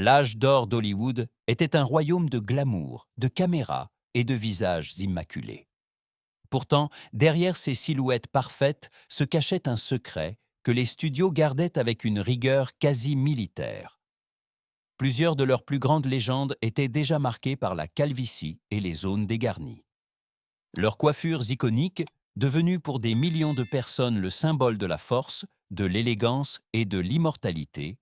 L'âge d'or d'Hollywood était un royaume de glamour, de caméras et de visages immaculés. Pourtant, derrière ces silhouettes parfaites se cachait un secret que les studios gardaient avec une rigueur quasi militaire. Plusieurs de leurs plus grandes légendes étaient déjà marquées par la calvitie et les zones dégarnies. Leurs coiffures iconiques, devenues pour des millions de personnes le symbole de la force, de l'élégance et de l'immortalité,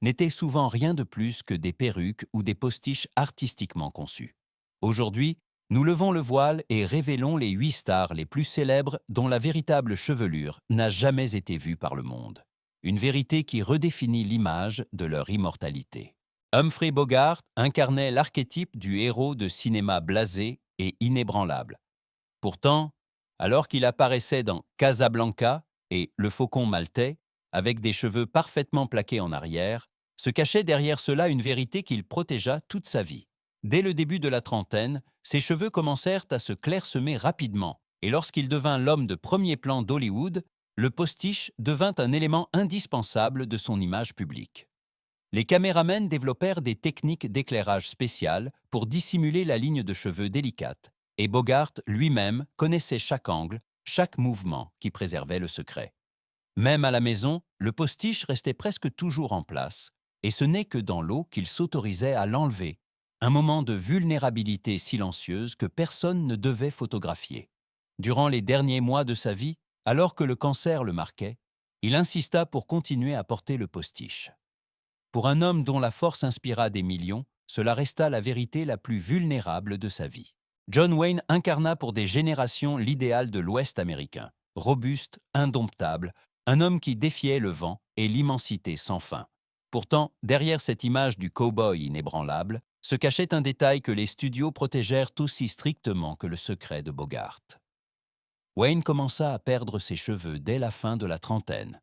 n'étaient souvent rien de plus que des perruques ou des postiches artistiquement conçues. Aujourd'hui, nous levons le voile et révélons les 8 stars les plus célèbres dont la véritable chevelure n'a jamais été vue par le monde. Une vérité qui redéfinit l'image de leur immortalité. Humphrey Bogart incarnait l'archétype du héros de cinéma blasé et inébranlable. Pourtant, alors qu'il apparaissait dans Casablanca et Le Faucon maltais, avec des cheveux parfaitement plaqués en arrière, se cachait derrière cela une vérité qu'il protégea toute sa vie. Dès le début de la trentaine, ses cheveux commencèrent à se clairsemer rapidement, et lorsqu'il devint l'homme de premier plan d'Hollywood, le postiche devint un élément indispensable de son image publique. Les caméramens développèrent des techniques d'éclairage spéciales pour dissimuler la ligne de cheveux délicate, et Bogart lui-même connaissait chaque angle, chaque mouvement qui préservait le secret. Même à la maison, le postiche restait presque toujours en place, et ce n'est que dans l'eau qu'il s'autorisait à l'enlever, un moment de vulnérabilité silencieuse que personne ne devait photographier. Durant les derniers mois de sa vie, alors que le cancer le marquait, il insista pour continuer à porter le postiche. Pour un homme dont la force inspira des millions, cela resta la vérité la plus vulnérable de sa vie. John Wayne incarna pour des générations l'idéal de l'Ouest américain, robuste, indomptable, un homme qui défiait le vent et l'immensité sans fin. Pourtant, derrière cette image du cow-boy inébranlable, se cachait un détail que les studios protégèrent aussi strictement que le secret de Bogart. Wayne commença à perdre ses cheveux dès la fin de la trentaine,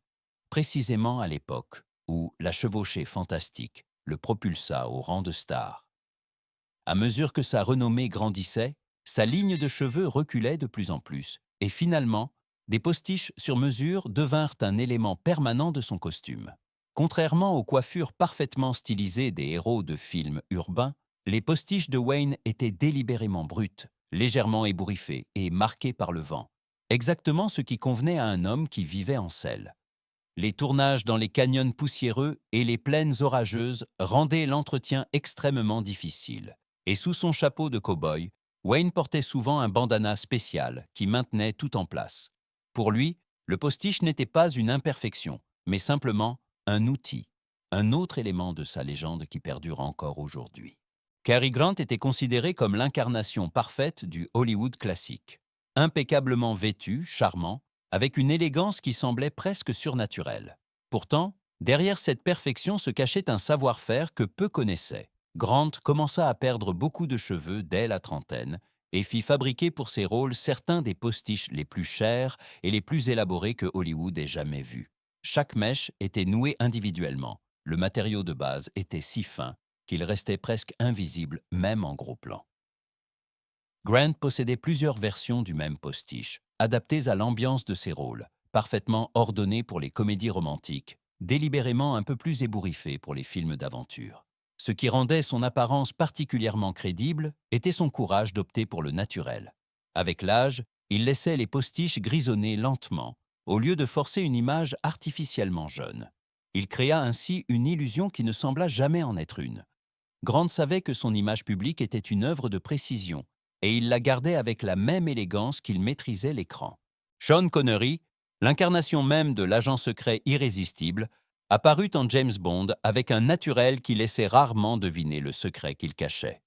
précisément à l'époque où la chevauchée fantastique le propulsa au rang de star. À mesure que sa renommée grandissait, sa ligne de cheveux reculait de plus en plus, et finalement, des postiches sur mesure devinrent un élément permanent de son costume. Contrairement aux coiffures parfaitement stylisées des héros de films urbains, les postiches de Wayne étaient délibérément brutes, légèrement ébouriffées et marquées par le vent. Exactement ce qui convenait à un homme qui vivait en selle. Les tournages dans les canyons poussiéreux et les plaines orageuses rendaient l'entretien extrêmement difficile. Et sous son chapeau de cow-boy, Wayne portait souvent un bandana spécial qui maintenait tout en place. Pour lui, le postiche n'était pas une imperfection, mais simplement un outil, un autre élément de sa légende qui perdure encore aujourd'hui. Cary Grant était considéré comme l'incarnation parfaite du Hollywood classique. Impeccablement vêtu, charmant, avec une élégance qui semblait presque surnaturelle. Pourtant, derrière cette perfection se cachait un savoir-faire que peu connaissaient. Grant commença à perdre beaucoup de cheveux dès la trentaine et fit fabriquer pour ses rôles certains des postiches les plus chers et les plus élaborés que Hollywood ait jamais vus. Chaque mèche était nouée individuellement. Le matériau de base était si fin qu'il restait presque invisible même en gros plan. Grant possédait plusieurs versions du même postiche, adaptées à l'ambiance de ses rôles, parfaitement ordonnées pour les comédies romantiques, délibérément un peu plus ébouriffées pour les films d'aventure. Ce qui rendait son apparence particulièrement crédible était son courage d'opter pour le naturel. Avec l'âge, il laissait les postiches grisonner lentement, au lieu de forcer une image artificiellement jeune. Il créa ainsi une illusion qui ne sembla jamais en être une. Grant savait que son image publique était une œuvre de précision, et il la gardait avec la même élégance qu'il maîtrisait l'écran. Sean Connery, l'incarnation même de l'agent secret irrésistible, apparut en James Bond avec un naturel qui laissait rarement deviner le secret qu'il cachait.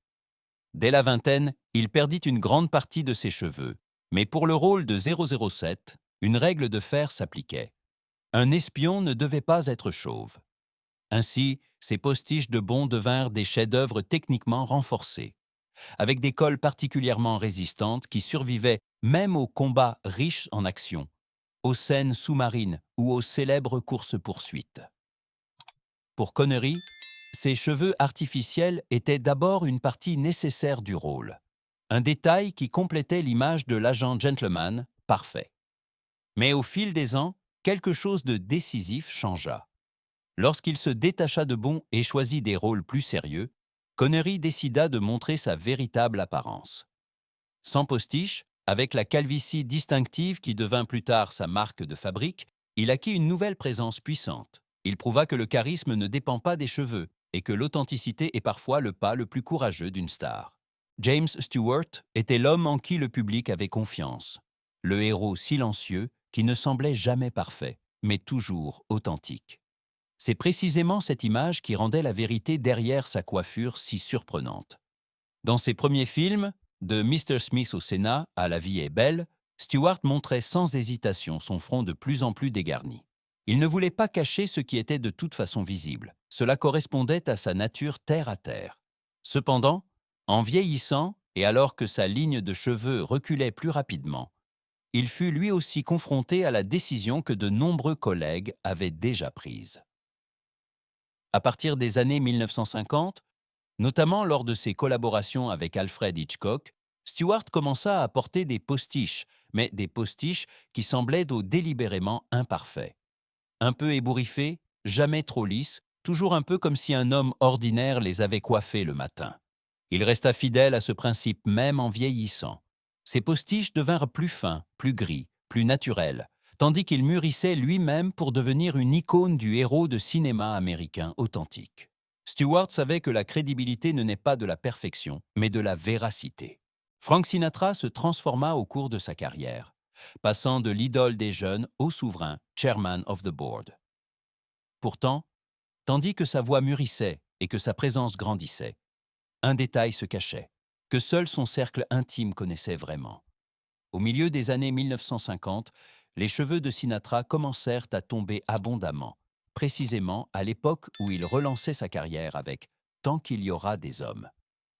Dès la vingtaine, il perdit une grande partie de ses cheveux, mais pour le rôle de 007, une règle de fer s'appliquait. Un espion ne devait pas être chauve. Ainsi, ses postiches de Bond devinrent des chefs-d'œuvre techniquement renforcés, avec des cols particulièrement résistantes qui survivaient même aux combats riches en action, aux scènes sous-marines ou aux célèbres courses-poursuites. Pour Connery, ses cheveux artificiels étaient d'abord une partie nécessaire du rôle, un détail qui complétait l'image de l'agent gentleman parfait. Mais au fil des ans, quelque chose de décisif changea. Lorsqu'il se détacha de Bon et choisit des rôles plus sérieux, Connery décida de montrer sa véritable apparence. Sans postiche, avec la calvitie distinctive qui devint plus tard sa marque de fabrique, il acquit une nouvelle présence puissante. Il prouva que le charisme ne dépend pas des cheveux et que l'authenticité est parfois le pas le plus courageux d'une star. James Stewart était l'homme en qui le public avait confiance. Le héros silencieux qui ne semblait jamais parfait, mais toujours authentique. C'est précisément cette image qui rendait la vérité derrière sa coiffure si surprenante. Dans ses premiers films, de Mr. Smith au Sénat à La vie est belle, Stewart montrait sans hésitation son front de plus en plus dégarni. Il ne voulait pas cacher ce qui était de toute façon visible. Cela correspondait à sa nature terre à terre. Cependant, en vieillissant, et alors que sa ligne de cheveux reculait plus rapidement, il fut lui aussi confronté à la décision que de nombreux collègues avaient déjà prise. À partir des années 1950, notamment lors de ses collaborations avec Alfred Hitchcock, Stewart commença à porter des postiches, mais des postiches qui semblaient délibérément imparfaits. Un peu ébouriffés, jamais trop lisses, toujours un peu comme si un homme ordinaire les avait coiffés le matin. Il resta fidèle à ce principe même en vieillissant. Ses postiches devinrent plus fins, plus gris, plus naturels, tandis qu'il mûrissait lui-même pour devenir une icône du héros de cinéma américain authentique. Stewart savait que la crédibilité ne naît pas de la perfection, mais de la véracité. Frank Sinatra se transforma au cours de sa carrière, passant de l'idole des jeunes au souverain chairman of the board. Pourtant, tandis que sa voix mûrissait et que sa présence grandissait, un détail se cachait, que seul son cercle intime connaissait vraiment. Au milieu des années 1950, les cheveux de Sinatra commencèrent à tomber abondamment, précisément à l'époque où il relançait sa carrière avec « Tant qu'il y aura des hommes ».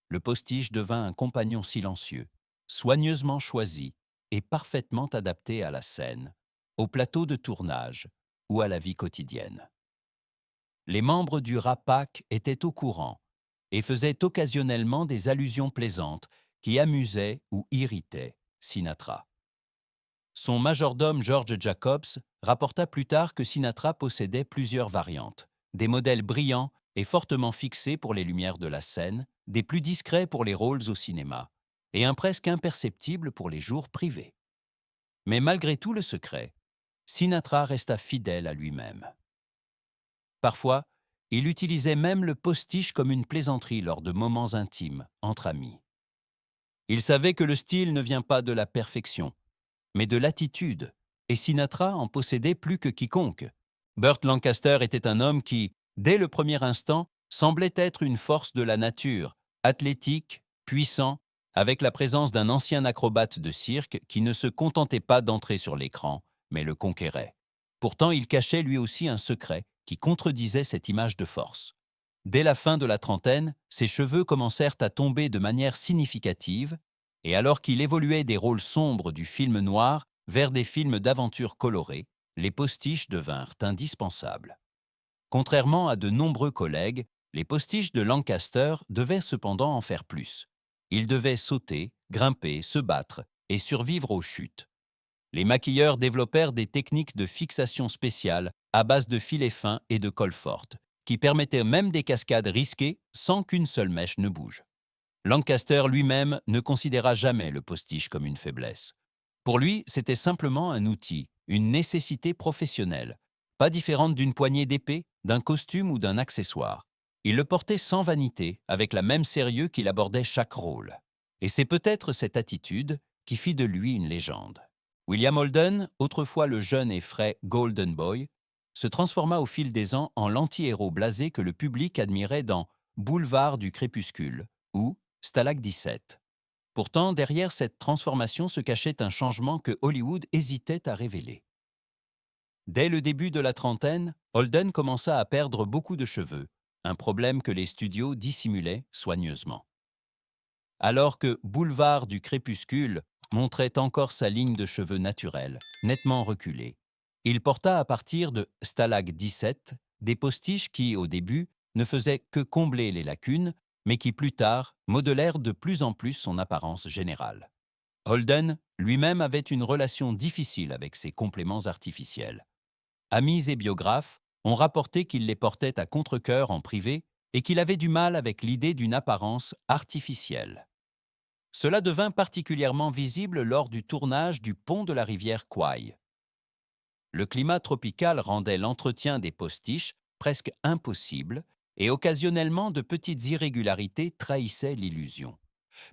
Le postiche devint un compagnon silencieux, soigneusement choisi et parfaitement adapté à la scène, au plateau de tournage ou à la vie quotidienne. Les membres du Rat Pack étaient au courant et faisaient occasionnellement des allusions plaisantes qui amusaient ou irritaient Sinatra. Son majordome George Jacobs rapporta plus tard que Sinatra possédait plusieurs variantes, des modèles brillants et fortement fixés pour les lumières de la scène, des plus discrets pour les rôles au cinéma, et un presque imperceptible pour les jours privés. Mais malgré tout le secret, Sinatra resta fidèle à lui-même. Parfois, il utilisait même le postiche comme une plaisanterie lors de moments intimes, entre amis. Il savait que le style ne vient pas de la perfection, mais de l'attitude, et Sinatra en possédait plus que quiconque. Burt Lancaster était un homme qui, dès le premier instant, semblait être une force de la nature, athlétique, puissant, avec la présence d'un ancien acrobate de cirque qui ne se contentait pas d'entrer sur l'écran, mais le conquérait. Pourtant, il cachait lui aussi un secret qui contredisait cette image de force. Dès la fin de la trentaine, ses cheveux commencèrent à tomber de manière significative, et alors qu'il évoluait des rôles sombres du film noir vers des films d'aventure colorés, les postiches devinrent indispensables. Contrairement à de nombreux collègues, les postiches de Lancaster devaient cependant en faire plus. Ils devaient sauter, grimper, se battre et survivre aux chutes. Les maquilleurs développèrent des techniques de fixation spéciales à base de filets fins et de colle forte, qui permettaient même des cascades risquées sans qu'une seule mèche ne bouge. Lancaster lui-même ne considéra jamais le postiche comme une faiblesse. Pour lui, c'était simplement un outil, une nécessité professionnelle, pas différente d'une poignée d'épée, d'un costume ou d'un accessoire. Il le portait sans vanité, avec la même sérieux qu'il abordait chaque rôle. Et c'est peut-être cette attitude qui fit de lui une légende. William Holden, autrefois le jeune et frais Golden Boy, se transforma au fil des ans en l'anti-héros blasé que le public admirait dans Boulevard du crépuscule ou Stalag 17. Pourtant, derrière cette transformation se cachait un changement que Hollywood hésitait à révéler. Dès le début de la trentaine, Holden commença à perdre beaucoup de cheveux, un problème que les studios dissimulaient soigneusement. Alors que Boulevard du crépuscule montrait encore sa ligne de cheveux naturelle, nettement reculée, il porta à partir de Stalag 17 des postiches qui, au début, ne faisaient que combler les lacunes, mais qui plus tard modelèrent de plus en plus son apparence générale. Holden lui-même avait une relation difficile avec ces compléments artificiels. Amis et biographes On rapportait qu'il les portait à contre-cœur en privé et qu'il avait du mal avec l'idée d'une apparence artificielle. Cela devint particulièrement visible lors du tournage du pont de la rivière Kwai. Le climat tropical rendait l'entretien des postiches presque impossible et occasionnellement de petites irrégularités trahissaient l'illusion.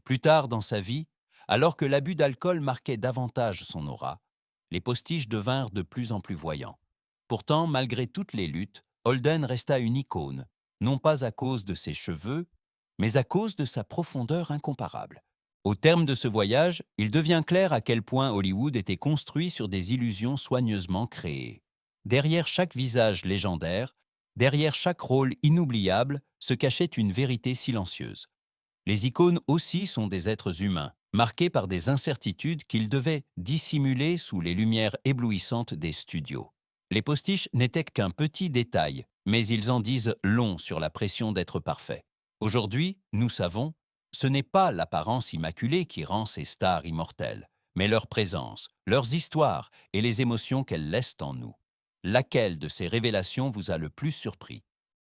Plus tard dans sa vie, alors que l'abus d'alcool marquait davantage son aura, les postiches devinrent de plus en plus voyants. Pourtant, malgré toutes les luttes, Holden resta une icône, non pas à cause de ses cheveux, mais à cause de sa profondeur incomparable. Au terme de ce voyage, il devient clair à quel point Hollywood était construit sur des illusions soigneusement créées. Derrière chaque visage légendaire, derrière chaque rôle inoubliable, se cachait une vérité silencieuse. Les icônes aussi sont des êtres humains, marqués par des incertitudes qu'ils devaient dissimuler sous les lumières éblouissantes des studios. Les postiches n'étaient qu'un petit détail, mais ils en disent long sur la pression d'être parfait. Aujourd'hui, nous savons, ce n'est pas l'apparence immaculée qui rend ces stars immortelles, mais leur présence, leurs histoires et les émotions qu'elles laissent en nous. Laquelle de ces révélations vous a le plus surpris?